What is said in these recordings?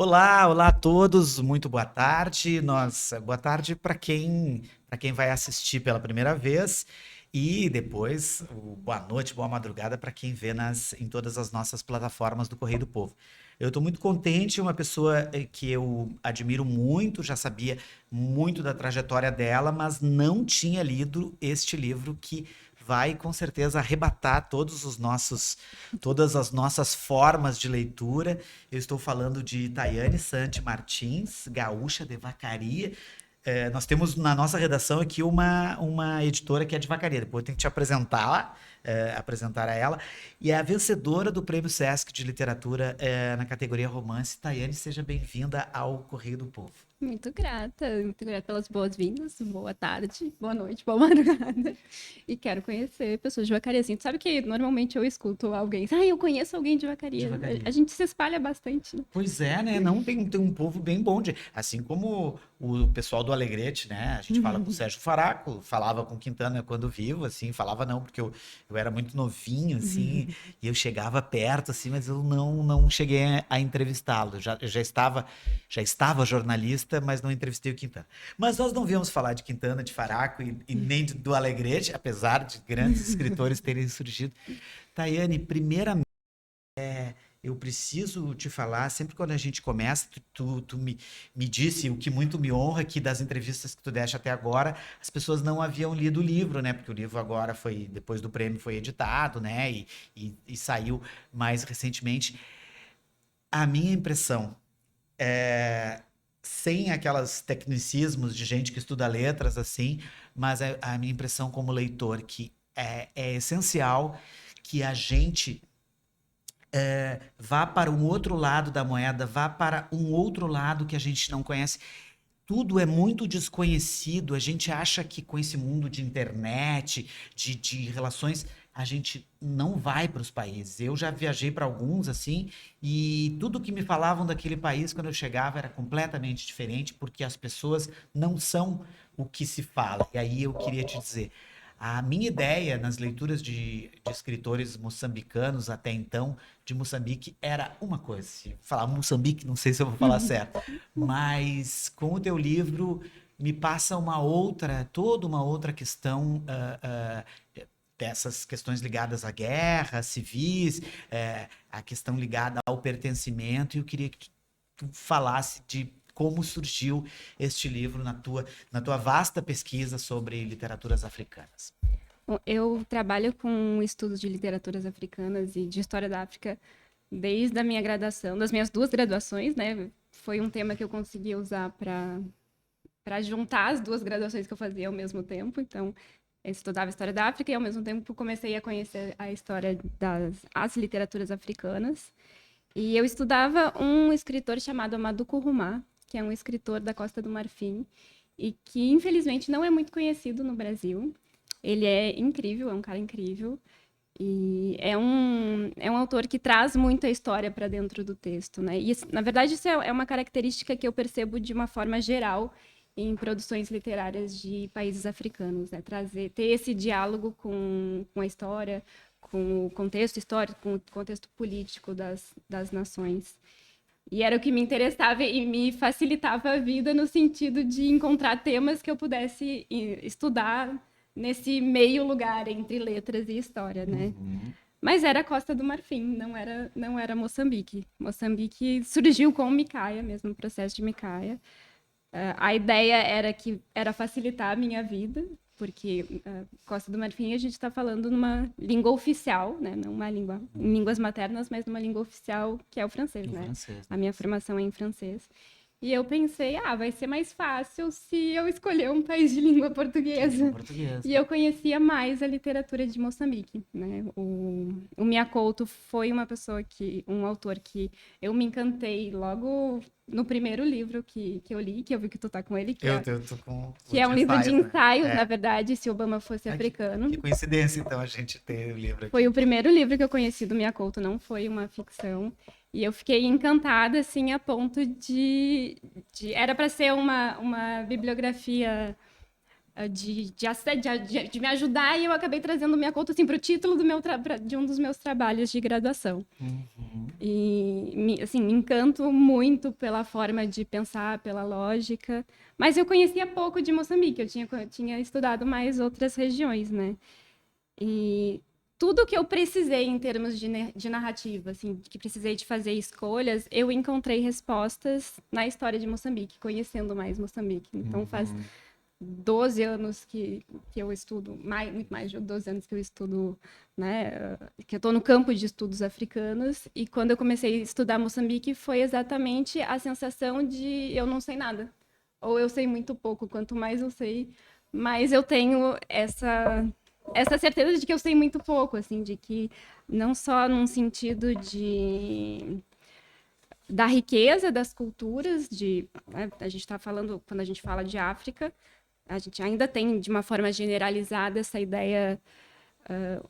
Olá a todos, muito boa tarde. Boa tarde para quem vai assistir pela primeira vez e depois boa noite, boa madrugada para quem vê em todas as nossas plataformas do Correio do Povo. Eu estou muito contente, uma pessoa que eu admiro muito, já sabia muito da trajetória dela, mas não tinha lido este livro que vai com certeza arrebatar todas as nossas formas de leitura. Eu estou falando de Tayane Santi Martins, gaúcha de Vacaria. Nós temos na nossa redação aqui uma editora que é de Vacaria. Depois eu tenho que te apresentar a ela. E é a vencedora do Prêmio Sesc de Literatura na categoria Romance. Tayane, seja bem-vinda ao Correio do Povo. Muito grata pelas boas-vindas. Boa tarde, boa noite, boa madrugada. E quero conhecer pessoas de Vacaria. Assim, tu sabe que normalmente eu escuto alguém, eu conheço alguém de De Vacaria. A Vacaria. gente se espalha bastante, né? Pois é, né? Não tem um povo bem bom de. Assim como o pessoal do Alegrete, né? A gente fala com o Sérgio Faraco, falava com o Quintana quando vivo, assim, falava não, porque eu era muito novinho, assim, e eu chegava perto, assim, mas eu não cheguei a entrevistá-lo. Eu já estava jornalista, mas não entrevistei o Quintana. Mas nós não viemos falar de Quintana, de Faraco e nem do Alegrete, apesar de grandes escritores terem surgido. Tayane, primeiramente, eu preciso te falar, sempre quando a gente começa, tu me disse o que muito me honra, que das entrevistas que tu deste até agora, as pessoas não haviam lido o livro, né? Porque o livro agora foi, depois do prêmio, foi editado, né? E saiu mais recentemente. A minha impressão, sem aquelas tecnicismos de gente que estuda letras, assim, mas a minha impressão como leitor, que é essencial que a gente vá para um outro lado da moeda, vá para um outro lado que a gente não conhece. Tudo é muito desconhecido. A gente acha que com esse mundo de internet, de relações, a gente não vai para os países. Eu já viajei para alguns assim, e tudo que me falavam daquele país quando eu chegava era completamente diferente, porque as pessoas não são o que se fala. E aí eu queria te dizer. A minha ideia nas leituras de escritores moçambicanos até então, de Moçambique, era uma coisa. Se falar Moçambique, não sei se eu vou falar certo, mas com o teu livro me passa toda uma outra questão dessas questões ligadas à guerra, civis, a questão ligada ao pertencimento, e eu queria que tu falasse de como surgiu este livro na tua vasta pesquisa sobre literaturas africanas. Bom, eu trabalho com estudos de literaturas africanas e de história da África desde a minha graduação, das minhas duas graduações, né? Foi um tema que eu consegui usar para juntar as duas graduações que eu fazia ao mesmo tempo. Então, eu estudava história da África e ao mesmo tempo comecei a conhecer a história das literaturas africanas. E eu estudava um escritor chamado Amadou Kourouma, que é um escritor da Costa do Marfim e que infelizmente não é muito conhecido no Brasil. Ele é incrível, é um cara incrível. E é um autor que traz muito a história para dentro do texto, né? E, na verdade, isso é uma característica que eu percebo de uma forma geral em produções literárias de países africanos, né? Ter esse diálogo com a história, com o contexto histórico, com o contexto político das nações. E era o que me interessava e me facilitava a vida no sentido de encontrar temas que eu pudesse estudar nesse meio lugar entre letras e história, né? Uhum. Mas era Costa do Marfim, não era Moçambique. Moçambique surgiu com Micaia, mesmo o processo de Micaia. A ideia era facilitar a minha vida, porque Costa do Marfim a gente está falando numa língua oficial, né? Não uma língua em línguas maternas, mas numa língua oficial que é o francês, Em né? francês, A né? minha formação é em francês. E eu pensei, vai ser mais fácil se eu escolher um país de língua De língua portuguesa. portuguesa. E eu conhecia mais a literatura de Moçambique, né? O Mia Couto foi um autor que eu me encantei logo no primeiro livro que eu li, que eu vi que tu tá com ele, Eu tô com o que é um de livro de ensaios, né? ensaios, na É. verdade, se Obama fosse Ai, que africano. coincidência, então, a gente ter o livro Foi aqui. o primeiro livro que eu conheci do Mia Couto, não foi uma ficção. E eu fiquei encantada, assim, a ponto era para ser uma bibliografia de me ajudar, e eu acabei trazendo o Myakoto assim, para o título de um dos meus trabalhos de graduação. E assim, me encanto muito pela forma de pensar, pela lógica, mas eu conhecia pouco de Moçambique, eu tinha estudado mais outras regiões, né? E tudo que eu precisei em termos de narrativa, assim, que precisei de fazer escolhas, eu encontrei respostas na história de Moçambique, conhecendo mais Moçambique. Então faz 12 anos que eu estudo, muito mais de 12 anos que eu estudo, né, que eu estou no campo de estudos africanos, e quando eu comecei a estudar Moçambique foi exatamente a sensação de eu não sei nada, ou eu sei muito pouco, quanto mais eu sei, mais eu tenho essa certeza de que eu sei muito pouco, assim, de que não só num sentido da riqueza das culturas, né, a gente está falando, quando a gente fala de África, a gente ainda tem, de uma forma generalizada, essa ideia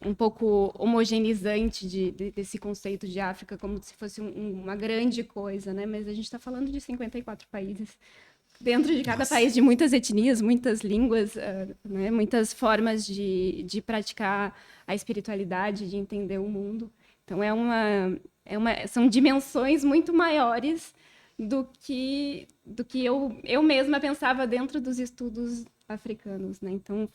um pouco homogeneizante desse conceito de África, como se fosse uma grande coisa, né? Mas a gente está falando de 54 países. Dentro de cada país, de muitas etnias, muitas línguas, né? Muitas formas de praticar a espiritualidade, de entender o mundo. Então, são dimensões muito maiores do que eu mesma pensava dentro dos estudos africanos, né? Então,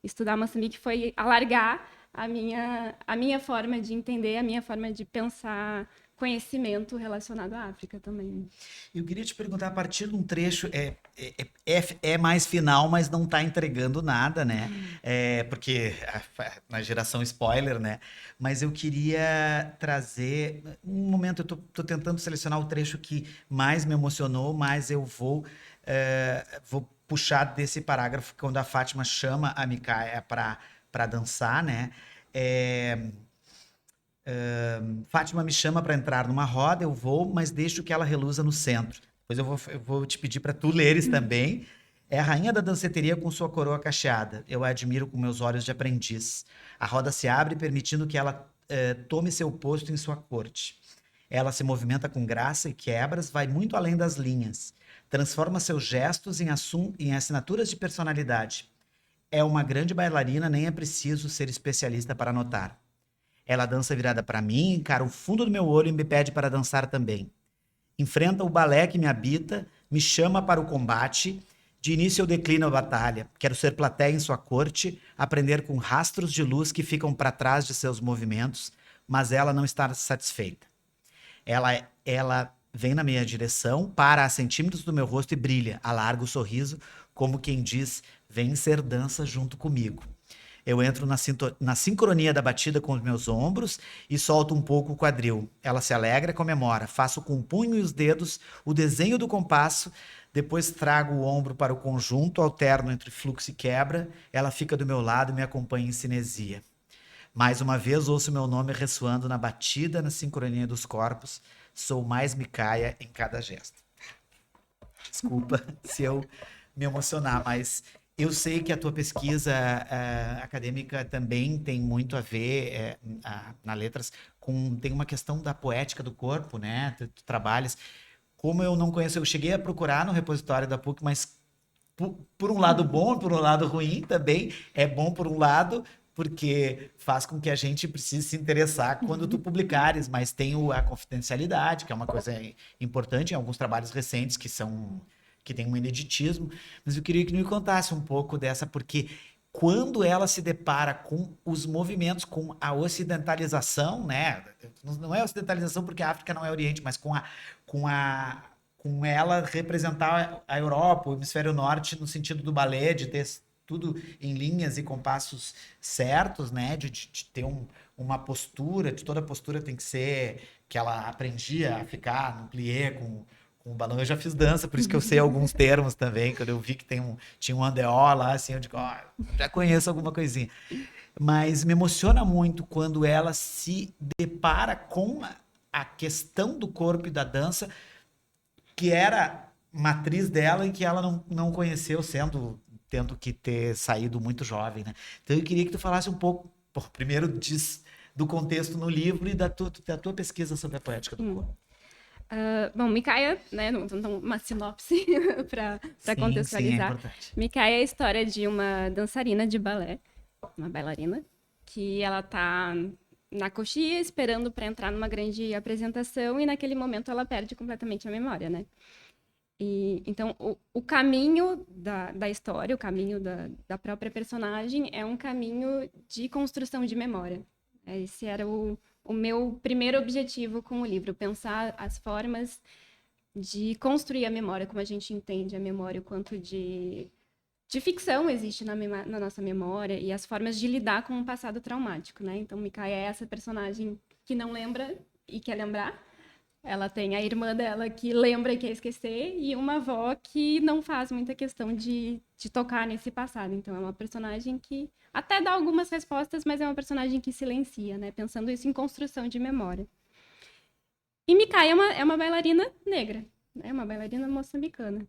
estudar Moçambique foi alargar a minha forma de entender, a minha forma de pensar conhecimento relacionado à África também. Eu queria te perguntar, a partir de um trecho, é mais final, mas não está entregando nada, né? Porque na geração spoiler, né? Mas eu queria trazer, um momento, eu tô tentando selecionar o trecho que mais me emocionou, mas eu vou puxar desse parágrafo quando a Fátima chama a Micaia para dançar, né? Fátima me chama para entrar numa roda, eu vou, mas deixo que ela reluza no centro. Depois eu vou te pedir para tu leres também. É a rainha da danceteria com sua coroa cacheada. Eu a admiro com meus olhos de aprendiz. A roda se abre, permitindo que ela tome seu posto em sua corte. Ela se movimenta com graça e quebras, vai muito além das linhas. Transforma seus gestos em assinaturas de personalidade. É uma grande bailarina, nem é preciso ser especialista para notar. Ela dança virada para mim, encara o fundo do meu olho e me pede para dançar também. Enfrenta o balé que me habita, me chama para o combate. De início eu declino a batalha. Quero ser plateia em sua corte, aprender com rastros de luz que ficam para trás de seus movimentos, mas ela não está satisfeita. Ela vem na minha direção, para a centímetros do meu rosto e brilha, alarga o sorriso, como quem diz, vem ser dança junto comigo. Eu entro na sincronia da batida com os meus ombros e solto um pouco o quadril. Ela se alegra e comemora. Faço com o punho e os dedos o desenho do compasso, depois trago o ombro para o conjunto, alterno entre fluxo e quebra. Ela fica do meu lado e me acompanha em cinesia. Mais uma vez ouço meu nome ressoando na batida, na sincronia dos corpos. Sou mais Micaia em cada gesto. Desculpa se eu me emocionar, mas eu sei que a tua pesquisa acadêmica também tem muito a ver, na letras, tem uma questão da poética do corpo, né? Tu trabalhas. Como eu não conheço, eu cheguei a procurar no repositório da PUC, mas por um lado bom, por um lado ruim também. É bom por um lado, porque faz com que a gente precise se interessar quando tu publicares, mas tem a confidencialidade, que é uma coisa importante em alguns trabalhos recentes que tem um ineditismo, mas eu queria que tu me contasse um pouco dessa, porque quando ela se depara com os movimentos, com a ocidentalização, né? Não é ocidentalização porque a África não é Oriente, mas com ela representar a Europa, o hemisfério norte, no sentido do balé, de ter tudo em linhas e compassos certos, né? De ter uma postura, de toda postura tem que ser que ela aprendia a ficar no plié com o balão. Eu já fiz dança, por isso que eu sei alguns termos também. Quando eu vi que tinha um andeó lá, assim, eu digo, já conheço alguma coisinha. Mas me emociona muito quando ela se depara com a questão do corpo e da dança, que era matriz dela e que ela não conheceu, tendo que ter saído muito jovem, né? Então eu queria que tu falasse um pouco, primeiro do contexto no livro e da tua pesquisa sobre a poética do corpo. Bom, Micaia, né, uma sinopse para Sim, sim, é contextualizar. importante. Micaia é a história de uma dançarina de balé, uma bailarina, que ela tá na coxia esperando para entrar numa grande apresentação e naquele momento ela perde completamente a memória, né? E, então, o caminho da história, o caminho da própria personagem é um caminho de construção de memória. Esse era o meu primeiro objetivo com o livro, pensar as formas de construir a memória, como a gente entende a memória, o quanto de ficção existe na nossa memória e as formas de lidar com um passado traumático, né? Então, Micaia é essa personagem que não lembra e quer lembrar. Ela tem a irmã dela que lembra e quer esquecer, e uma avó que não faz muita questão de tocar nesse passado. Então, é uma personagem que até dá algumas respostas, mas é uma personagem que silencia, né? Pensando isso em construção de memória. E Mikai é uma bailarina negra, né? Uma bailarina moçambicana.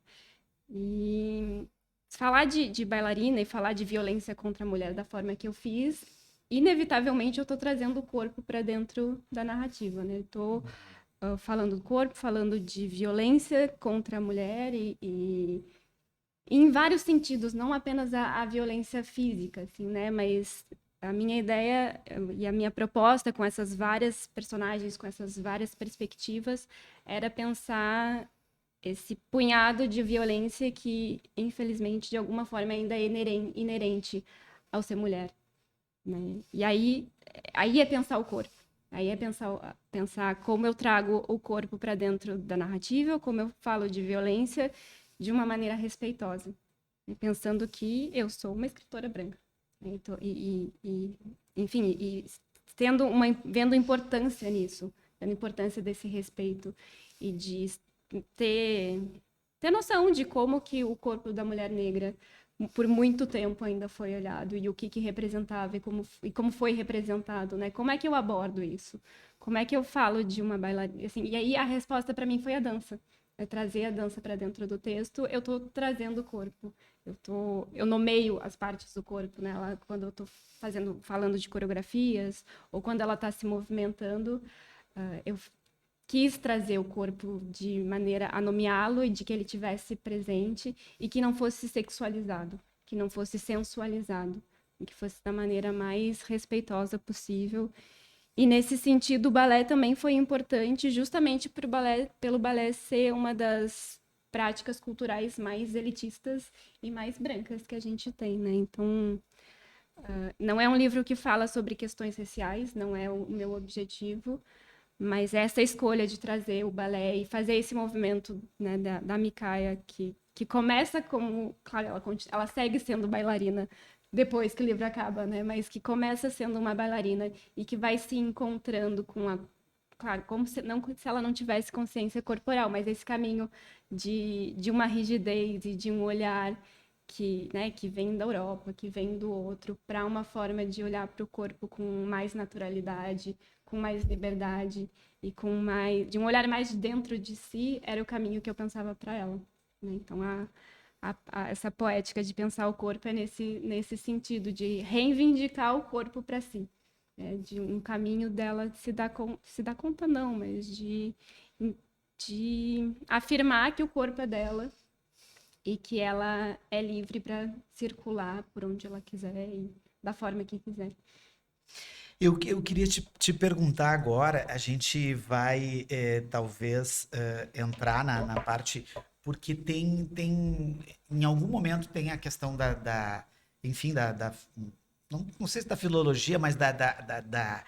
E falar de bailarina e falar de violência contra a mulher da forma que eu fiz, inevitavelmente eu estou trazendo o corpo para dentro da narrativa, né? Estou falando do corpo, falando de violência contra a mulher e em vários sentidos, não apenas a violência física, assim, né? Mas a minha ideia e a minha proposta com essas várias personagens, com essas várias perspectivas, era pensar esse punhado de violência que, infelizmente, de alguma forma ainda é inerente ao ser mulher, né? E aí é pensar o corpo. Aí é pensar como eu trago o corpo para dentro da narrativa, como eu falo de violência de uma maneira respeitosa, né? Pensando que eu sou uma escritora branca, né? Então, enfim, vendo importância nisso, vendo importância desse respeito e de ter noção de como que o corpo da mulher negra por muito tempo ainda foi olhado e o que representava e como foi representado, né? Como é que eu abordo isso? Como é que eu falo de uma bailarina? Assim, e aí a resposta para mim foi a dança. É trazer a dança para dentro do texto. Eu estou trazendo o corpo. Eu nomeio as partes do corpo, né? Quando eu estou falando de coreografias ou quando ela está se movimentando, eu quis trazer o corpo de maneira a nomeá-lo e de que ele tivesse presente e que não fosse sexualizado, que não fosse sensualizado, e que fosse da maneira mais respeitosa possível. E nesse sentido, o balé também foi importante, justamente pelo balé ser uma das práticas culturais mais elitistas e mais brancas que a gente tem, né? Então, não é um livro que fala sobre questões raciais, não é o meu objetivo, mas essa escolha de trazer o balé e fazer esse movimento, né, da Micaia, que começa como... Claro, ela segue sendo bailarina depois que o livro acaba, né? Mas que começa sendo uma bailarina e que vai se encontrando com a... Claro, como se ela não tivesse consciência corporal, mas esse caminho de uma rigidez e de um olhar que, né, que vem da Europa, que vem do outro, para uma forma de olhar para o corpo com mais naturalidade, com mais liberdade e de um olhar mais dentro de si, era o caminho que eu pensava para ela, né? Então essa poética de pensar o corpo é nesse sentido de reivindicar o corpo para si, né? De um caminho dela se dar conta não, mas de afirmar que o corpo é dela e que ela é livre para circular por onde ela quiser e da forma que quiser. Eu queria te perguntar agora, a gente vai talvez entrar na parte, porque em algum momento tem a questão enfim, não sei se da filologia, mas da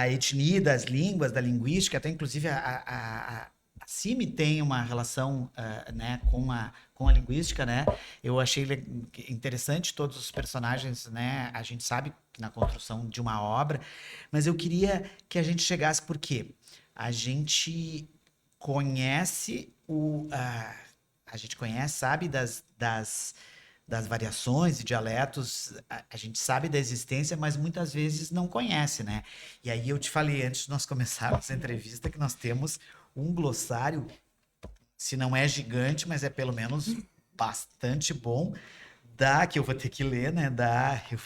etnia, das línguas, da linguística, até inclusive a CIMI tem uma relação né, com a linguística, né? Eu achei interessante todos os personagens, né? A gente sabe na construção de uma obra, mas eu queria que a gente chegasse porque a gente conhece a gente conhece, sabe das variações e dialetos, a gente sabe da existência, mas muitas vezes não conhece, né? E aí eu te falei antes de nós começarmos a entrevista que nós temos um glossário, se não é gigante, mas é pelo menos bastante bom, que eu vou ter que ler, né? Eu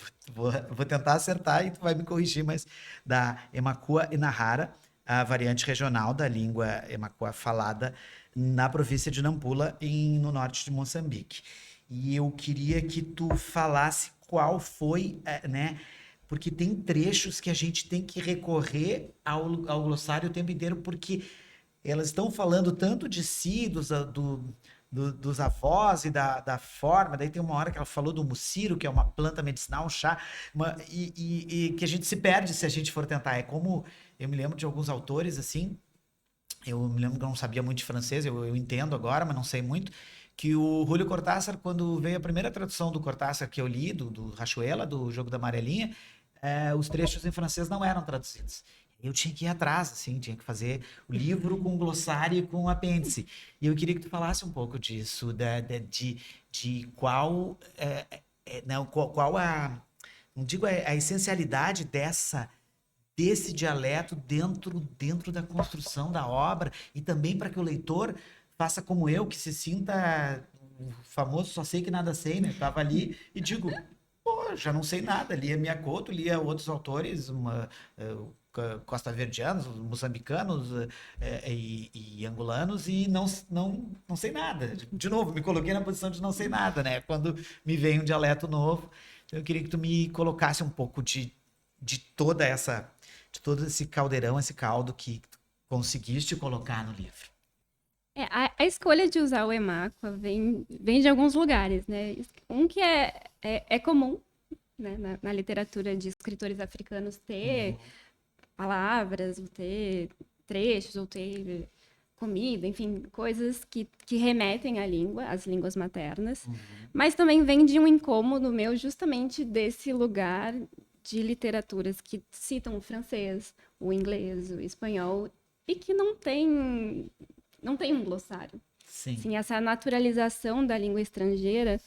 vou tentar acertar e tu vai me corrigir, mas da Emakua Inahara, a variante regional da língua Emakua falada na província de Nampula, no norte de Moçambique. E eu queria que tu falasse qual foi, né? Porque tem trechos que a gente tem que recorrer ao glossário o tempo inteiro, porque elas estão falando tanto de si, dos avós e da forma. Daí tem uma hora que ela falou do muciro, que é uma planta medicinal, um chá, e que a gente se perde se a gente for tentar. É como eu me lembro de alguns autores assim. Eu me lembro que eu não sabia muito de francês, eu entendo agora, mas não sei muito. Que o Julio Cortázar, quando veio a primeira tradução do Cortázar que eu li, do Rachuela, do Jogo da Amarelinha, os trechos em francês não eram traduzidos. Eu tinha que ir atrás, assim, tinha que fazer o livro com glossário e com apêndice. E eu queria que tu falasse um pouco disso, de qual, não, qual não digo a essencialidade desse dialeto dentro da construção da obra e também para que o leitor faça como eu, que se sinta o famoso só sei que nada sei, né? Tava ali e digo, pô, já não sei nada, lia Miyakoto, lia outros autores, costa-verdianos, moçambicanos e angolanos e não sei nada. De novo, me coloquei na posição de não sei nada, né? Quando me vem um dialeto novo, eu queria que tu me colocasse um pouco de toda essa, de todo esse caldeirão, esse caldo que tu conseguiste colocar no livro. A escolha de usar o Emakua vem de alguns lugares, né? Um que é comum, né, na literatura de escritores africanos ter palavras, ou ter trechos, ou ter comida, enfim, coisas que remetem à língua, às línguas maternas. Mas também vem de um incômodo meu justamente desse lugar de literaturas que citam o francês, o inglês, o espanhol, e que não tem um glossário. Sim. Sim, essa naturalização da língua estrangeira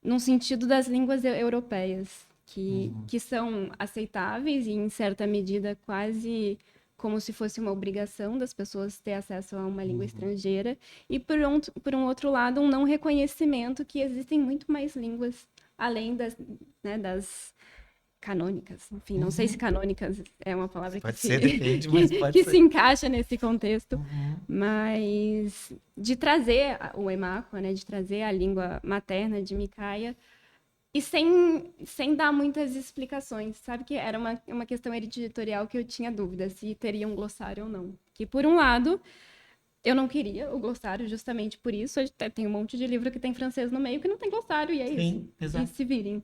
no sentido das línguas europeias, que são aceitáveis e, em certa medida, quase como se fosse uma obrigação das pessoas ter acesso a uma língua estrangeira, e, por um outro lado, um não reconhecimento que existem muito mais línguas além das canônicas. Enfim, não sei se canônicas é uma palavra Pode ser, depende, mas pode que ser. se encaixa nesse contexto, mas de trazer o Emakua, né, de trazer a língua materna de Micaia, e sem dar muitas explicações, sabe? Que era uma questão editorial que eu tinha dúvida se teria um glossário ou não. Que, por um lado, eu não queria o glossário justamente por isso. Tem um monte de livro que tem francês no meio que não tem glossário, e é isso. Sim, exato. E se virem.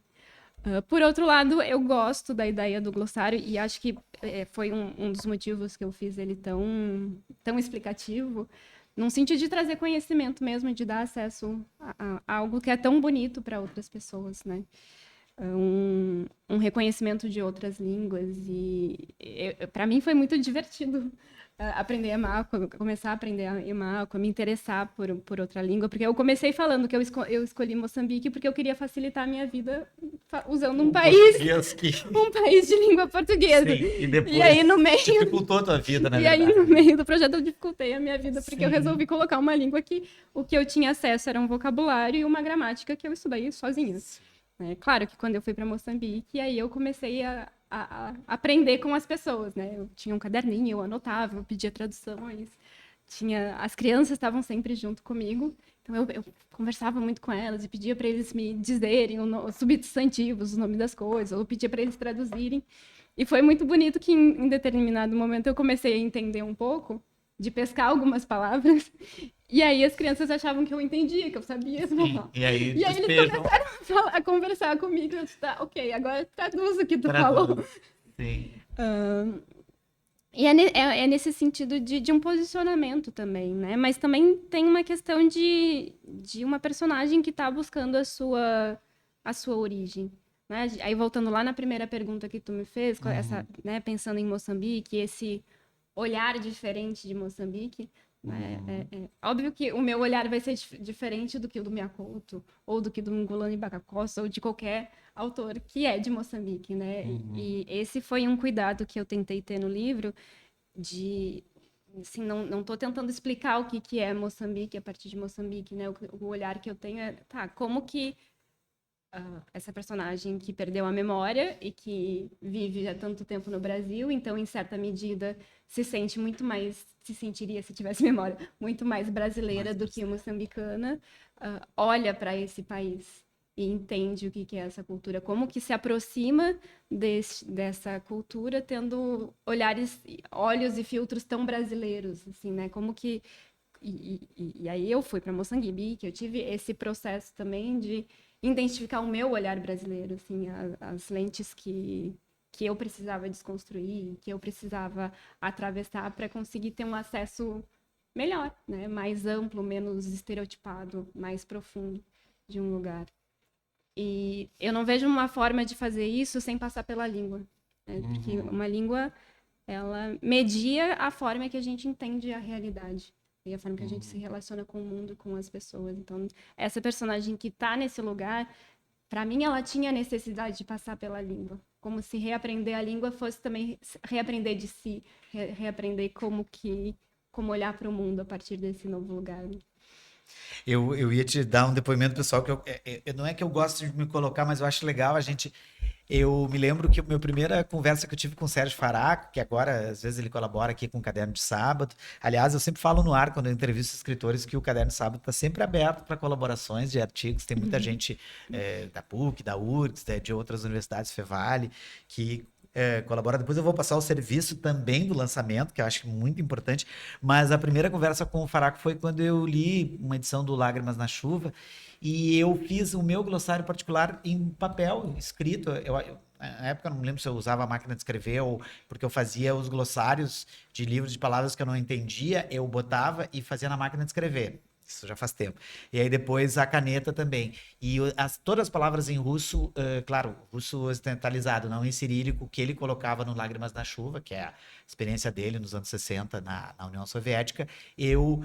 Por outro lado, eu gosto da ideia do glossário e acho que foi um dos motivos que eu fiz ele tão explicativo, num sentido de trazer conhecimento mesmo, de dar acesso a algo que é tão bonito para outras pessoas, né? Um reconhecimento de outras línguas e para mim foi muito divertido aprender Emakua, começar a aprender Emakua, me interessar por outra língua, porque eu comecei falando que eu escolhi Moçambique porque eu queria facilitar a minha vida usando um país de língua portuguesa. Sim, e depois aí no meio dificultou a tua vida, na e verdade. aí no meio do projeto eu dificultei a minha vida porque eu Sim. resolvi colocar uma língua que o que eu tinha acesso era um vocabulário e uma gramática que eu estudei sozinha. Claro que quando eu fui para Moçambique, aí eu comecei a aprender com as pessoas, né? Eu tinha um caderninho, eu anotava, eu pedia traduções, as crianças estavam sempre junto comigo, então eu conversava muito com elas e pedia para eles me dizerem os substantivos, os nomes das coisas, ou pedia para eles traduzirem. E foi muito bonito que em determinado momento eu comecei a entender um pouco, de pescar algumas palavras, e aí as crianças achavam que eu entendia, que eu sabia falar. E aí eles começaram a conversar comigo, eu disse, tá, ok, agora traduz o que tu falou. Sim. E é nesse sentido de um posicionamento também, né? Mas também tem uma questão de uma personagem que está buscando a sua origem. Né? Aí voltando lá na primeira pergunta que tu me fez, essa, né, pensando em Moçambique, esse olhar diferente de Moçambique, é óbvio que o meu olhar vai ser diferente do que o do Miyakoto, ou do que do Ngulani Bakakossa, ou de qualquer autor que é de Moçambique, né? E esse foi um cuidado que eu tentei ter no livro, de assim, não estou tentando explicar o que é Moçambique a partir de Moçambique, né? O olhar que eu tenho é, tá, como que essa personagem que perdeu a memória e que vive há tanto tempo no Brasil, então, em certa medida, se sentiria, se tivesse memória, muito mais brasileira do que moçambicana, olha para esse país e entende o que é essa cultura, como que se aproxima dessa cultura tendo olhos e filtros tão brasileiros, assim, né? Como que... E aí eu fui para Moçambique, eu tive esse processo também de identificar o meu olhar brasileiro, assim, as lentes que eu precisava desconstruir, que eu precisava atravessar para conseguir ter um acesso melhor, né? Mais amplo, menos estereotipado, mais profundo de um lugar. E eu não vejo uma forma de fazer isso sem passar pela língua, né? Porque uma língua, ela media a forma que a gente entende a realidade e a forma que a gente se relaciona com o mundo, com as pessoas. Então, essa personagem que está nesse lugar, para mim, ela tinha necessidade de passar pela língua. Como se reaprender a língua fosse também reaprender de si, reaprender como olhar para o mundo a partir desse novo lugar. Eu ia te dar um depoimento pessoal que não é que eu gosto de me colocar, mas eu acho legal a gente. Eu me lembro que a minha primeira conversa que eu tive com o Sérgio Faraco, que agora às vezes ele colabora aqui com o Caderno de Sábado. Aliás, eu sempre falo no ar quando eu entrevisto escritores que o Caderno de Sábado está sempre aberto para colaborações de artigos. Tem muita gente da PUC, da URGS, de outras universidades, Fevale, que colabora. Depois eu vou passar o serviço também do lançamento, que eu acho muito importante. Mas a primeira conversa com o Faraco foi quando eu li uma edição do Lágrimas na Chuva e eu fiz o meu glossário particular em papel, escrito. Na época eu não lembro se eu usava a máquina de escrever ou porque eu fazia os glossários de livros de palavras que eu não entendia, eu botava e fazia na máquina de escrever. Isso já faz tempo. E aí depois a caneta também. E todas as palavras em russo, claro, russo ocidentalizado, não em cirílico, que ele colocava no Lágrimas na Chuva, que é a experiência dele nos anos 60 na União Soviética, eu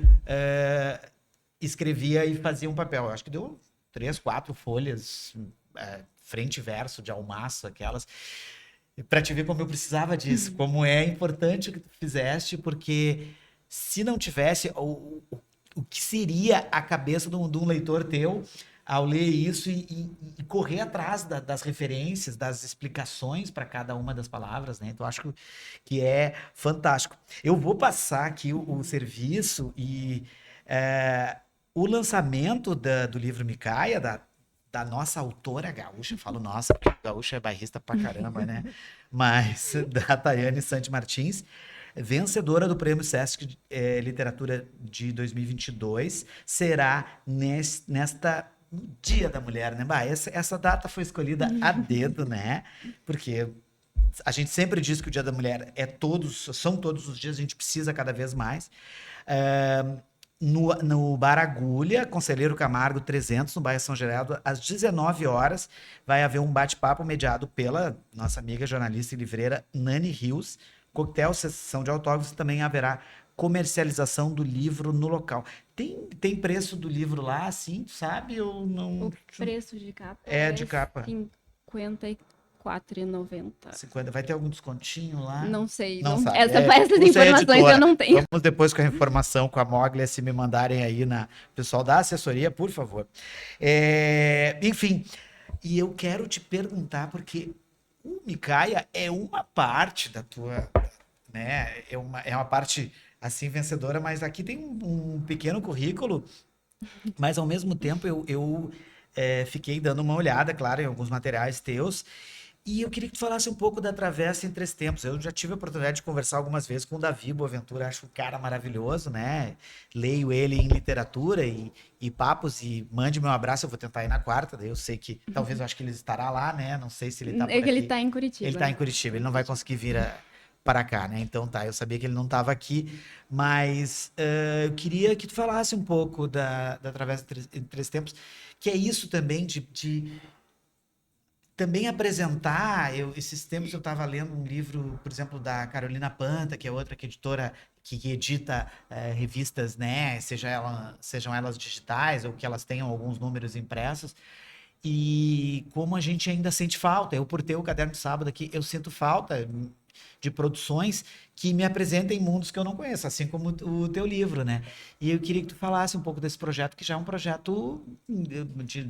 escrevia e fazia um papel. Eu acho que deu 3, 4 folhas, frente e verso de almaço, aquelas, para te ver como eu precisava disso, como é importante o que tu fizeste, porque se não tivesse o que seria a cabeça de um leitor teu ao ler isso e correr atrás das referências, das explicações para cada uma das palavras, né? Então, acho que é fantástico. Eu vou passar aqui o serviço e o lançamento do livro Micaia, da nossa autora gaúcha, falo nossa, porque gaúcha é bairrista pra caramba, né? Mas da Tayane Santi Martins, vencedora do Prêmio Sesc Literatura de 2022, será nesta Dia da Mulher, né? Bah, essa data foi escolhida a dedo, né? Porque a gente sempre diz que o Dia da Mulher são todos os dias, a gente precisa cada vez mais. No Bar Agulha, Conselheiro Camargo 300, no bairro São Geraldo, às 19 horas, vai haver um bate-papo mediado pela nossa amiga jornalista e livreira Nani Rios, coquetel, sessão de autógrafos, também haverá comercialização do livro no local. Tem preço do livro lá, assim, sabe? Ou não? O preço de capa de capa. R$ 54,90. 50. Vai ter algum descontinho lá? Não sei. Não sabe. Essas informações eu não tenho. Vamos depois com a informação com a Moglia, se me mandarem aí pessoal da assessoria, por favor. Enfim, e eu quero te perguntar, porque o Micaia é uma parte da tua, né? É uma parte assim vencedora, mas aqui tem um pequeno currículo, mas ao mesmo tempo eu fiquei dando uma olhada, claro, em alguns materiais teus. E eu queria que tu falasse um pouco da Travessa em Três Tempos. Eu já tive a oportunidade de conversar algumas vezes com o Davi Boaventura, acho um cara maravilhoso, né? Leio ele em literatura e papos, e mande meu abraço, eu vou tentar ir na quarta, daí eu sei que, talvez eu acho que ele estará lá, né? Não sei se ele tá por aqui. Ele tá em Curitiba. Ele tá em Curitiba, ele não vai conseguir vir para cá, né? Então tá, eu sabia que ele não estava aqui, mas eu queria que tu falasse um pouco da Travessa em Três Tempos, que é isso também de também apresentar. Esses tempos eu estava lendo um livro, por exemplo, da Carolina Panta, que é outra editora que edita revistas, né? Sejam elas digitais ou que elas tenham alguns números impressos. E como a gente ainda sente falta, eu por ter o Caderno de Sábado aqui, eu sinto falta de produções que me apresentem mundos que eu não conheço, assim como o teu livro, né? E eu queria que tu falasse um pouco desse projeto, que já é um projeto de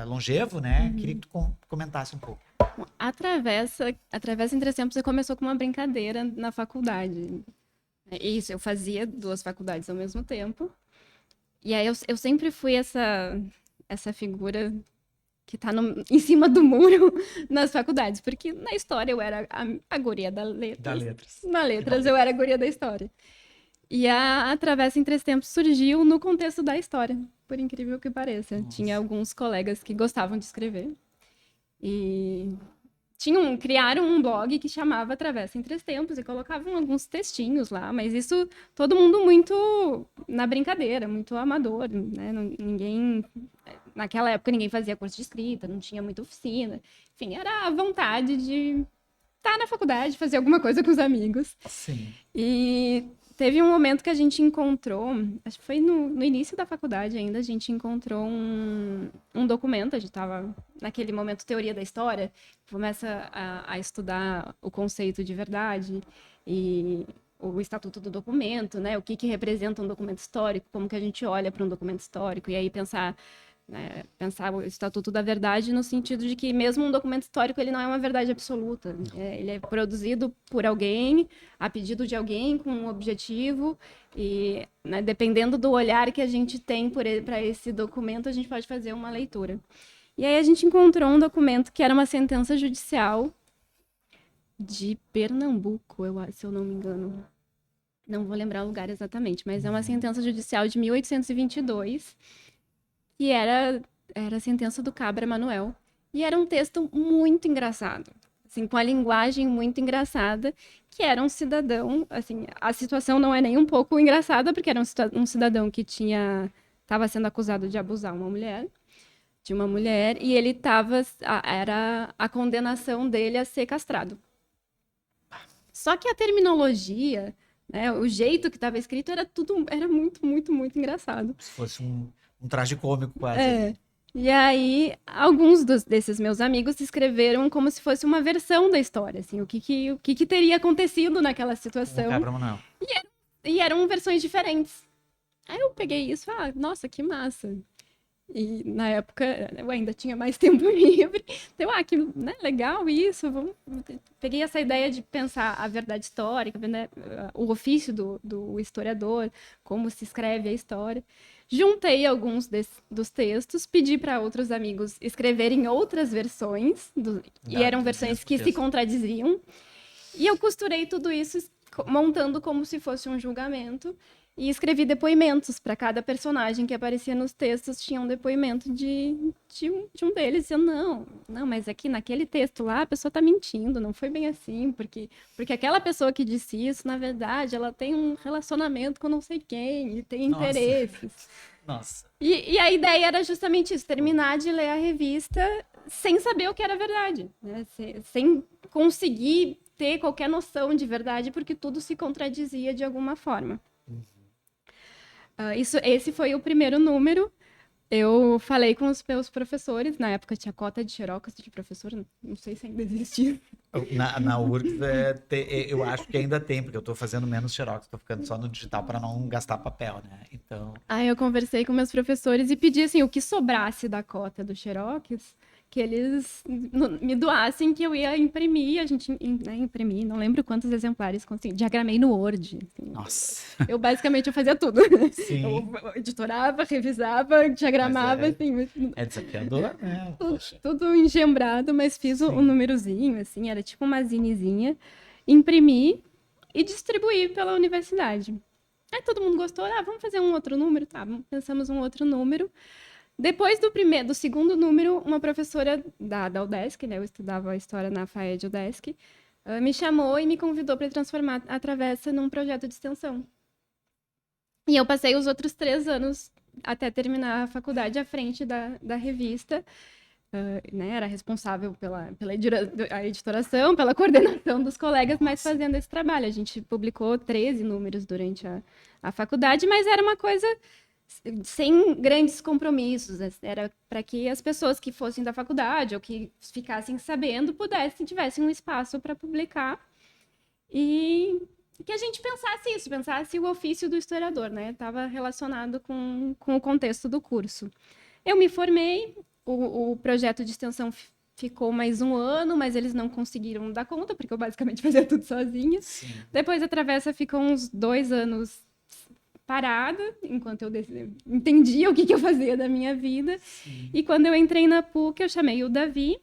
longevo, né? Queria que tu comentasse um pouco. Atravessa em Três Tempos começou com uma brincadeira na faculdade. Isso, eu fazia 2 faculdades ao mesmo tempo. E aí eu sempre fui essa figura que tá em cima do muro nas faculdades. Porque na história eu era a guria da letras. Na letras eu era a guria da história. E a Travessa em Três Tempos surgiu no contexto da história, por incrível que pareça. Nossa. Tinha alguns colegas que gostavam de escrever. E criaram um blog que chamava Travessa em Três Tempos e colocavam alguns textinhos lá, mas isso todo mundo muito na brincadeira, muito amador, né? Ninguém, naquela época ninguém fazia curso de escrita, não tinha muita oficina. Enfim, era a vontade de estar na faculdade, fazer alguma coisa com os amigos. Sim. E teve um momento que a gente encontrou, acho que foi no início da faculdade ainda, a gente encontrou um documento, a gente estava naquele momento teoria da história, começa a estudar o conceito de verdade e o estatuto do documento, né? O que representa um documento histórico, como que a gente olha para um documento histórico, e aí pensar o Estatuto da Verdade no sentido de que mesmo um documento histórico ele não é uma verdade absoluta. Ele é produzido por alguém, a pedido de alguém, com um objetivo, e né, dependendo do olhar que a gente tem para esse documento, a gente pode fazer uma leitura. E aí a gente encontrou um documento que era uma sentença judicial de Pernambuco, se eu não me engano. Não vou lembrar o lugar exatamente, mas é uma sentença judicial de 1822, que era a sentença do Cabra Manuel. E era um texto muito engraçado, assim, com a linguagem muito engraçada, que era um cidadão, assim, a situação não é nem um pouco engraçada, porque era um cidadão que estava sendo acusado de abusar de uma mulher, e ele era a condenação dele a ser castrado. Só que a terminologia, né, o jeito que estava escrito era muito, muito, muito engraçado. Se fosse um tragicômico quase. E aí, alguns desses meus amigos escreveram como se fosse uma versão da história, assim, o que teria acontecido naquela situação. Não. E eram versões diferentes. Aí eu peguei isso e nossa, que massa. E na época eu ainda tinha mais tempo livre. Então, que né, legal isso. Peguei essa ideia de pensar a verdade histórica, né, o ofício do historiador, como se escreve a história. Juntei alguns dos textos, pedi para outros amigos escreverem outras versões, e eram versões que se contradiziam. E eu costurei tudo isso montando como se fosse um julgamento. E escrevi depoimentos para cada personagem que aparecia nos textos, tinha um depoimento de um deles, dizendo, não, mas aqui naquele texto lá a pessoa está mentindo, não foi bem assim, porque aquela pessoa que disse isso, na verdade, ela tem um relacionamento com não sei quem, e tem interesses. Nossa. E a ideia era justamente isso, terminar de ler a revista sem saber o que era verdade, né? Sem conseguir ter qualquer noção de verdade, porque tudo se contradizia de alguma forma. Esse foi o primeiro número. Eu falei com os meus professores, na época tinha cota de xerox de professor, não sei se ainda existe. Na URGS, eu acho que ainda tem, porque eu tô fazendo menos xerox, tô ficando só no digital para não gastar papel, né? Então... Aí eu conversei com meus professores e pedi, assim, o que sobrasse da cota do xerox, que eles me doassem, que eu ia imprimir, a gente imprimi, não lembro quantos exemplares consegui, diagramei no Word. Assim. Nossa! Eu basicamente fazia tudo. Sim. Eu editorava, revisava, diagramava, assim. É desafiador, né? Tudo engembrado, mas fiz um númerozinho, assim, era tipo uma zinezinha, imprimi e distribuí pela universidade. Aí todo mundo gostou, vamos fazer um outro número? Tá, pensamos um outro número. Depois do segundo número, uma professora da UDESC, né, eu estudava história na FAED UDESC, me chamou e me convidou para transformar a Travessa num projeto de extensão. E eu passei os outros 3 anos até terminar a faculdade à frente da revista, né, era responsável pela editoração, pela coordenação dos colegas, mas fazendo esse trabalho. A gente publicou 13 números durante a faculdade, mas era uma coisa sem grandes compromissos, era para que as pessoas que fossem da faculdade ou que ficassem sabendo tivessem um espaço para publicar e que a gente pensasse o ofício do historiador, né? Estava relacionado com o contexto do curso. Eu me formei, o projeto de extensão ficou mais um ano, mas eles não conseguiram dar conta, porque eu basicamente fazia tudo sozinha. Sim. Depois a Travessa ficou uns 2 anos parada, enquanto eu entendia o que eu fazia da minha vida. Sim. E quando eu entrei na PUC, eu chamei o Davi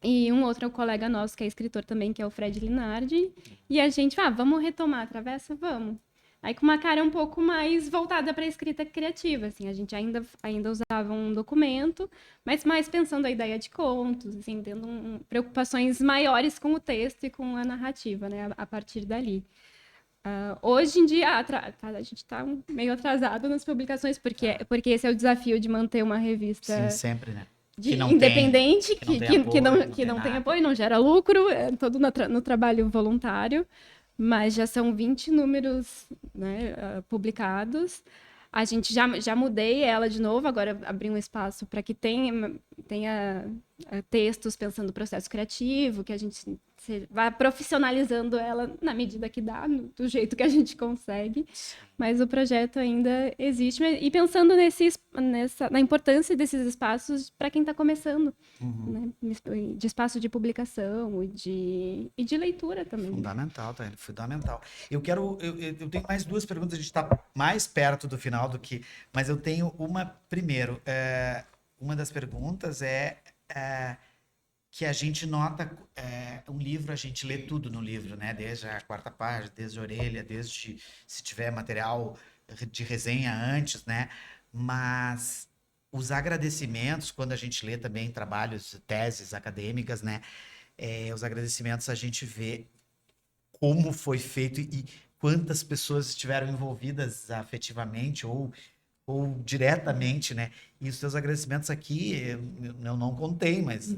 e um outro colega nosso, que é escritor também, que é o Fred Linardi. E a gente, vamos retomar a Travessa? Vamos. Aí com uma cara um pouco mais voltada para a escrita criativa, assim, a gente ainda usava um documento, mas mais pensando a ideia de contos, assim, tendo preocupações maiores com o texto e com a narrativa, né, a partir dali. Hoje em dia, a gente está meio atrasado nas publicações, porque esse é o desafio de manter uma revista Sim, sempre, né? independente, que não tem apoio, não gera lucro, é todo no trabalho voluntário. Mas já são 20 números, né, publicados. A gente já mudei ela de novo, agora abri um espaço para que tenha textos pensando o processo criativo, que a gente vá profissionalizando ela na medida que dá, do jeito que a gente consegue. Mas o projeto ainda existe. E pensando na importância desses espaços para quem está começando, né? De espaço de publicação e de leitura também. Fundamental, tá? Fundamental. Eu tenho mais 2 perguntas, a gente está mais perto do final do que... Mas eu tenho uma primeiro. Uma das perguntas é que a gente nota... um livro, a gente lê tudo no livro, né? Desde a 4ª página, desde a orelha, desde se tiver material de resenha antes, né? Mas os agradecimentos, quando a gente lê também trabalhos, teses acadêmicas, né? Os agradecimentos a gente vê como foi feito e quantas pessoas estiveram envolvidas afetivamente ou diretamente, né? E os seus agradecimentos aqui, eu não contei, mas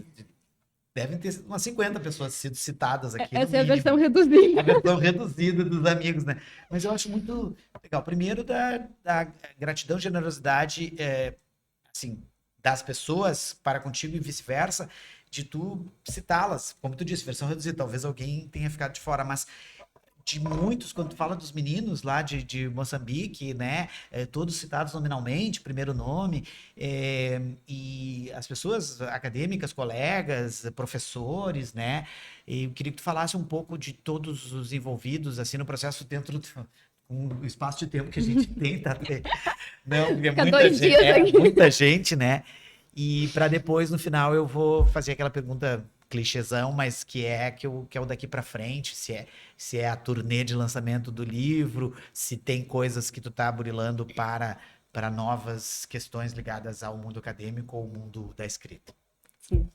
devem ter umas 50 pessoas sido citadas aqui. Essa é a versão reduzida. A versão reduzida dos amigos, né? Mas eu acho muito legal. Primeiro, da gratidão e generosidade, assim, das pessoas para contigo e vice-versa, de tu citá-las, como tu disse, versão reduzida, talvez alguém tenha ficado de fora, mas de muitos, quando tu fala dos meninos lá de Moçambique, né, todos citados nominalmente, primeiro nome, e as pessoas acadêmicas, colegas, professores, né, e eu queria que tu falasse um pouco de todos os envolvidos, assim, no processo dentro o espaço de tempo que a gente tem, tá? Não, é muita gente, né? E para depois, no final, eu vou fazer aquela pergunta clichêzão, mas que é o daqui para frente, se é a turnê de lançamento do livro, se tem coisas que tu tá burilando para novas questões ligadas ao mundo acadêmico ou ao mundo da escrita. Sim.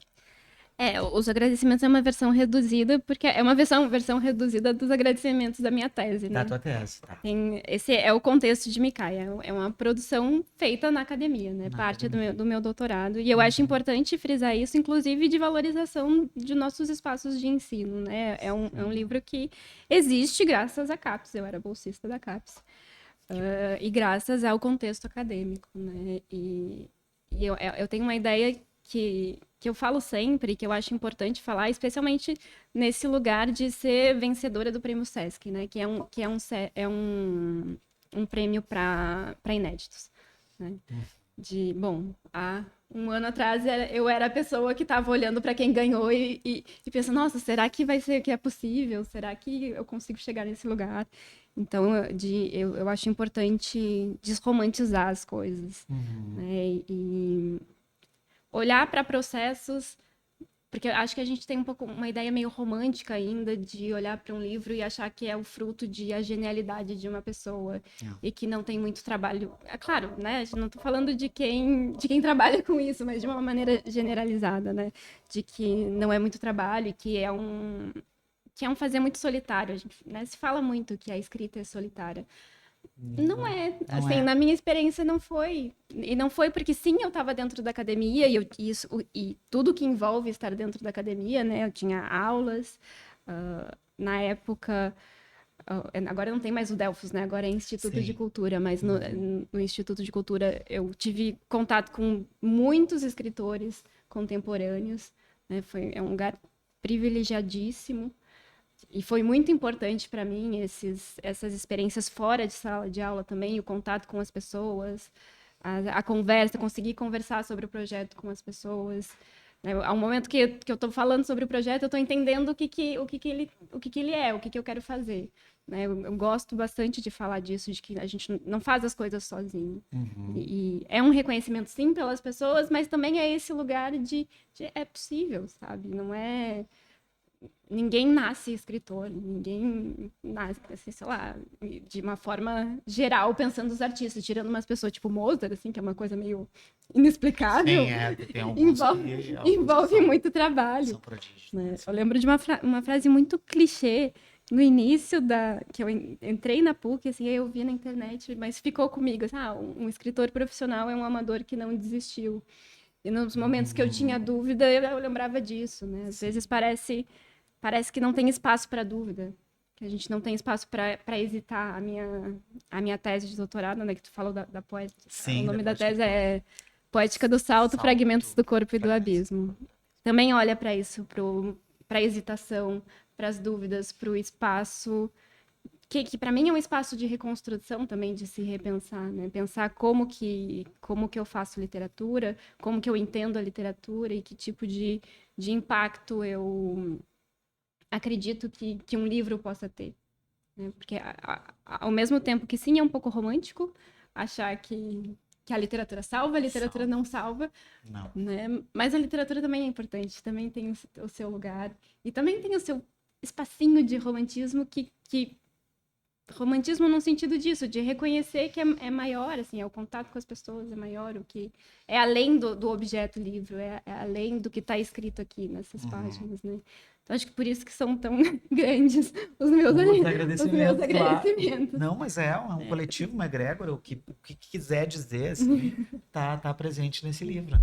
Os agradecimentos é uma versão reduzida, porque é uma versão reduzida dos agradecimentos da minha tese, né? Da tua tese, tá. Esse é o contexto de Micaia, é uma produção feita na academia, né? Parte do meu doutorado. E eu acho importante frisar isso, inclusive de valorização de nossos espaços de ensino, né? É um livro que existe graças à CAPES, eu era bolsista da CAPES. E graças ao contexto acadêmico, né? E eu tenho uma ideia que eu falo sempre, que eu acho importante falar, especialmente nesse lugar de ser vencedora do Prêmio Sesc, né? Que é um prêmio para inéditos, né? Há um ano atrás eu era a pessoa que estava olhando para quem ganhou e pensando, nossa, será que vai ser que é possível? Será que eu consigo chegar nesse lugar? Então, eu acho importante desromantizar as coisas, né? E olhar para processos, porque eu acho que a gente tem uma ideia meio romântica ainda de olhar para um livro e achar que é o fruto de a genialidade de uma pessoa e que não tem muito trabalho. É claro, né? Não estou falando de quem trabalha com isso, mas de uma maneira generalizada, né? De que não é muito trabalho e que é um fazer muito solitário. A gente, né, se fala muito que a escrita é solitária. Não é. Assim, na minha experiência não foi. E não foi porque, sim, eu estava dentro da academia e tudo que envolve estar dentro da academia, né? Eu tinha aulas. Na época... agora não tem mais o Delfos, né? Agora é Instituto de Cultura. Mas no Instituto de Cultura eu tive contato com muitos escritores contemporâneos, né? É um lugar privilegiadíssimo. E foi muito importante para mim essas experiências fora de sala de aula também, o contato com as pessoas, a conversa, conseguir conversar sobre o projeto com as pessoas. Né? Ao momento que eu estou falando sobre o projeto, eu estou entendendo o que ele é, o que eu quero fazer. Né? Eu gosto bastante de falar disso, de que a gente não faz as coisas sozinho. E é um reconhecimento, sim, pelas pessoas, mas também é esse lugar de é possível, sabe? Não é... Ninguém nasce escritor, ninguém nasce, assim, sei lá, de uma forma geral, pensando nos artistas, tirando umas pessoas tipo Mozart, assim, que é uma coisa meio inexplicável. Sim, tem alguns envolve muito trabalho. São prodígios, né? Eu lembro de uma frase muito clichê no início que eu entrei na PUC, assim, eu vi na internet, mas ficou comigo, assim, um escritor profissional é um amador que não desistiu. E nos momentos que eu tinha dúvida, eu lembrava disso, né? Às vezes parece que não tem espaço para dúvida, que a gente não tem espaço para hesitar. A minha tese de doutorado, né, que tu falou da poética, Sim, o nome da tese é Poética do Salto, Fragmentos do Corpo e do Abismo. Também olha para isso, para a hesitação, para as dúvidas, para o espaço, que para mim é um espaço de reconstrução também, de se repensar, né? Pensar como que eu faço literatura, como que eu entendo a literatura e que tipo de impacto eu acredito que um livro possa ter. Né? Porque ao mesmo tempo que sim, é um pouco romântico achar que a literatura salva, a literatura não salva. Não. Né? Mas a literatura também é importante, também tem o seu lugar. E também tem o seu espacinho de romantismo que romantismo no sentido disso, de reconhecer que é maior, assim, é o contato com as pessoas, é maior, o que é além do objeto livro, é além do que está escrito aqui nessas páginas, né? Então, acho que por isso que são tão grandes os meus agradecimentos. Não, mas é um coletivo, uma egrégora, o que quiser dizer, assim, tá presente nesse livro.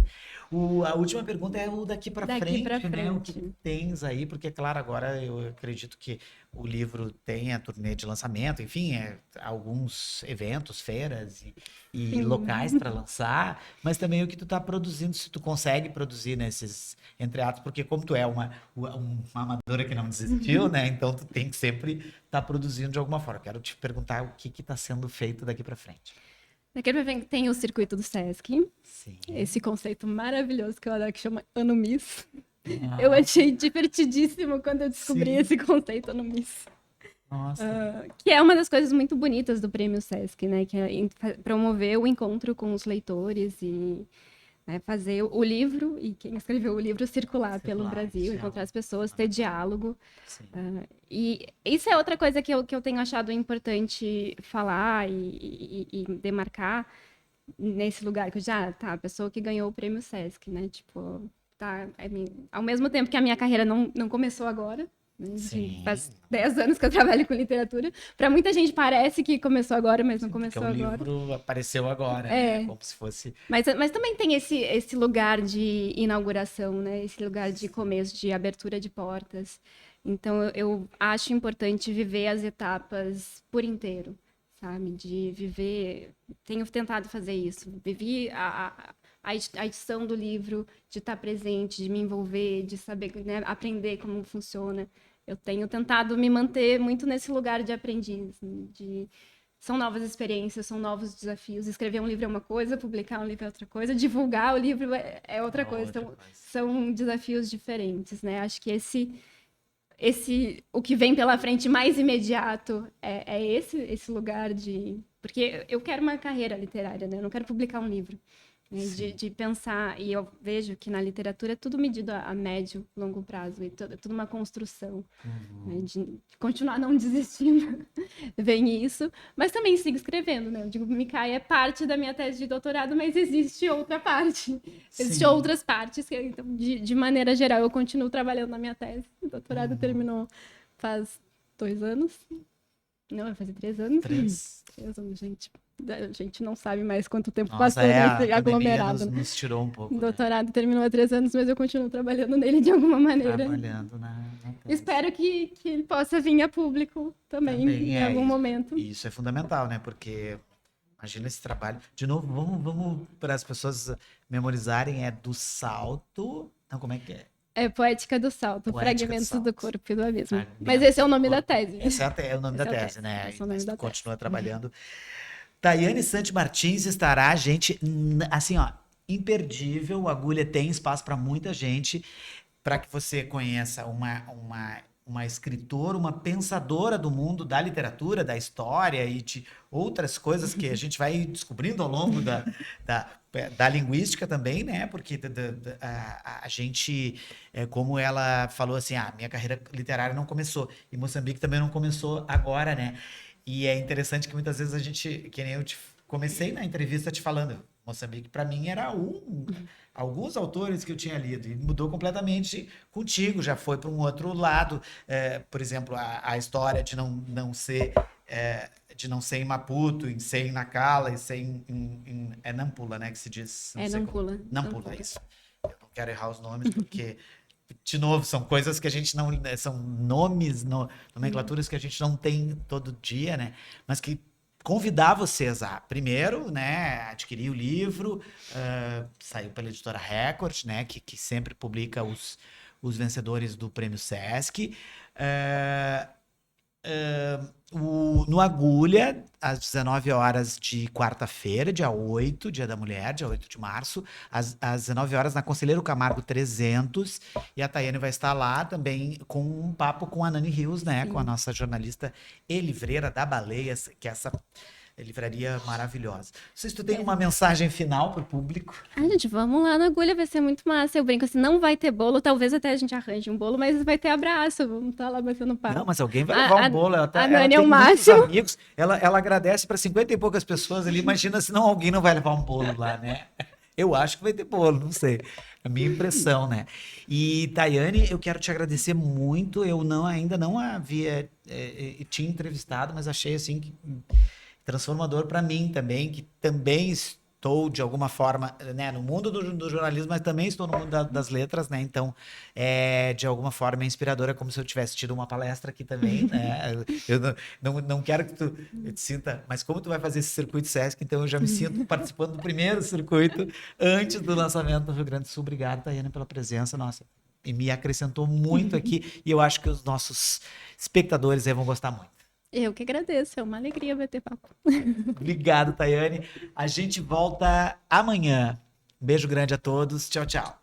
A última pergunta é o daqui para frente, né? O que tens aí, porque, claro, agora eu acredito que o livro tem a turnê de lançamento, enfim, alguns eventos, feiras e locais para lançar, mas também o que tu tá produzindo, se tu consegue produzir nesses entreatos, porque como tu é uma amadora que não desistiu, né? Então tu tem que sempre estar produzindo de alguma forma. Quero te perguntar o que está sendo feito daqui para frente. Daqui para frente tem o circuito do Sesc. Sim. Esse conceito maravilhoso que eu adoro, que chama Ano Miss. Eu achei divertidíssimo quando eu descobri esse conceito Ano Miss. Nossa. Que é uma das coisas muito bonitas do Prêmio Sesc, né? Que é promover o encontro com os leitores e fazer o livro, e quem escreveu o livro circular pelo Brasil, encontrar as pessoas, ter diálogo. E isso é outra coisa que eu tenho achado importante falar e demarcar nesse lugar, que a pessoa que ganhou o Prêmio Sesc, né? Tipo, ao mesmo tempo que a minha carreira não começou agora, faz 10 anos que eu trabalho com literatura. Para muita gente parece que começou agora, mas não começou agora. O livro apareceu agora, né? Como se fosse... Mas também tem esse lugar de inauguração, né? Esse lugar de começo, de abertura de portas. Então, eu acho importante viver as etapas por inteiro, sabe? De viver... Tenho tentado fazer isso. Vivi a edição do livro, de estar presente, de me envolver, de saber, né, aprender como funciona. Eu tenho tentado me manter muito nesse lugar de aprendiz, são novas experiências, são novos desafios. Escrever um livro é uma coisa, publicar um livro é outra coisa, divulgar o livro é outra coisa. Então, são desafios diferentes, né? Acho que o que vem pela frente mais imediato é esse lugar de... Porque eu quero uma carreira literária, né? Eu não quero publicar um livro. De pensar, e eu vejo que na literatura é tudo medido a médio, longo prazo, e tudo uma construção, né, de continuar não desistindo, vem isso, mas também sigo escrevendo, né? Eu digo, Micaia é parte da minha tese de doutorado, mas existe outra parte, existem outras partes, então, de maneira geral, eu continuo trabalhando na minha tese, o doutorado terminou faz 2 anos, não, vai fazer 3 anos. 3 anos, gente. A gente não sabe mais quanto tempo passou nesse aglomerado. Nos tirou um pouco. O doutorado terminou há 3 anos, mas eu continuo trabalhando nele de alguma maneira. Trabalhando na tese. Espero que ele possa vir a público também em algum momento. Isso é fundamental, né? Porque imagina esse trabalho. De novo, vamos para as pessoas memorizarem, é do salto. Não, como é que é? É Poética do Salto, Fragmentos do Corpo e do Abismo. Mas esse é o nome da tese. Esse é o nome da tese, né? Esse é o nome da tese. Continua trabalhando. Tayane Santi Martins estará, gente, assim, ó, imperdível. O Agulha tem espaço para muita gente, para que você conheça uma escritora, uma pensadora do mundo da literatura, da história e de outras coisas que a gente vai descobrindo ao longo da linguística também, né? Porque a gente, como ela falou assim, minha carreira literária não começou, e Moçambique também não começou agora, né? E é interessante que muitas vezes a gente, que nem eu comecei na entrevista te falando, Moçambique para mim era alguns autores que eu tinha lido e mudou completamente contigo, já foi para um outro lado, por exemplo, a história de não ser em Maputo, em ser em Nacala, e ser é Nampula, né, que se diz? Não sei Nampula. Nampula, isso. Eu não quero errar os nomes porque de novo, são coisas que a gente não. São nomes, nomenclaturas que a gente não tem todo dia, né? Mas que convidar vocês a, primeiro, né, adquirir o livro, saiu pela editora Record, né, que sempre publica os vencedores do Prêmio Sesc. No Agulha, às 19 horas de quarta-feira, dia 8, dia da mulher, dia 8 de março, às 19 horas na Conselheiro Camargo 300, e a Tayane vai estar lá também com um papo com a Nani Rios, né, com a nossa jornalista e livreira da Baleia, que é essa livraria maravilhosa. Não sei se tu tem uma mensagem final para o público. Gente, vamos lá na Agulha, vai ser muito massa. Eu brinco assim, não vai ter bolo, talvez até a gente arranje um bolo, mas vai ter abraço, vamos estar lá batendo papo. Não, mas alguém vai levar um bolo. Ela Nani é tem o máximo. amigos, ela agradece para 50 e poucas pessoas ali, imagina se não alguém não vai levar um bolo lá, né? Eu acho que vai ter bolo, não sei. É a minha impressão, né? E, Tayane, eu quero te agradecer muito. Eu ainda não havia te entrevistado, mas achei assim que transformador para mim também, que também estou de alguma forma, né, no mundo do jornalismo, mas também estou no mundo das letras, né? Então, de alguma forma é inspiradora, como se eu tivesse tido uma palestra aqui também, né? Eu não quero que tu te sinta, mas como tu vai fazer esse circuito Sesc, então eu já me sinto participando do primeiro circuito antes do lançamento do Rio Grande do Sul. Obrigado, Tayane, pela presença, nossa. E me acrescentou muito aqui, e eu acho que os nossos espectadores aí vão gostar muito. Eu que agradeço, é uma alegria bater papo. Obrigado, Tayane. A gente volta amanhã. Um beijo grande a todos. Tchau, tchau.